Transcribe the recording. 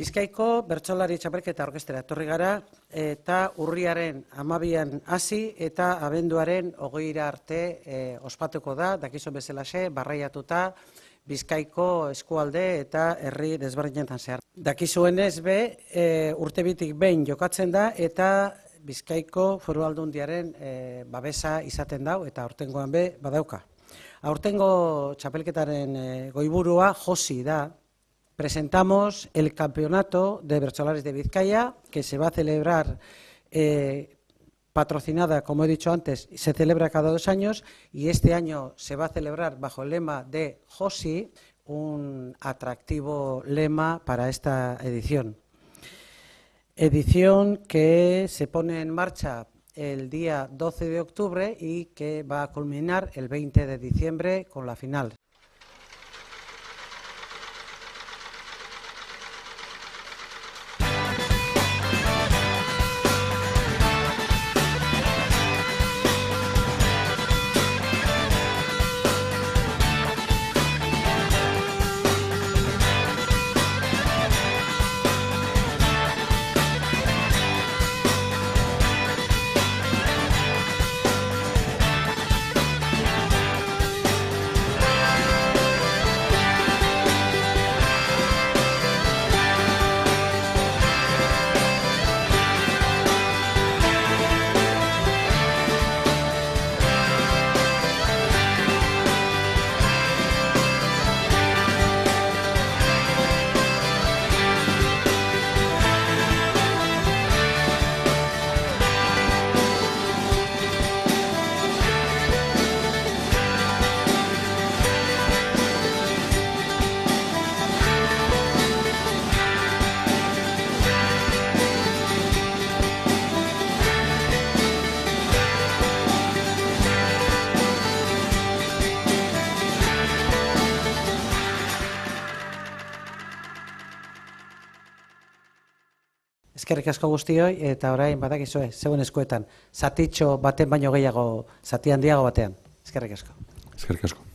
Bizkaiko bertsolari txapelketa orkestera etorri gara eta urriaren 12an hasi eta abenduaren 20 arte ospatuko da, dakizuen bezalaxe, barraiatuta Bizkaiko eskualde eta herri desberdinetan zehar. Dakizuenez be, urtebitik behin jokatzen da eta Bizkaiko Foru Aldundiaren babesa izaten dau eta aurtengoan be badauka. Aurtengo txapelketaren goiburua Josi da. Presentamos el Campeonato de Bertsolaris de Vizcaya, que se va a celebrar patrocinada, como he dicho antes, se celebra cada 2 años y este año se va a celebrar bajo el lema de Josi, un atractivo lema para esta edición. Edición que se pone en marcha el día 12 de octubre y que va a culminar el 20 de diciembre con la final. Eskerrik asko guztioi eta orain badakizue, zeuen eskuetan, zatitxo baten baino gehiago, zati handiago batean. Eskerrik asko. Eskerrik asko.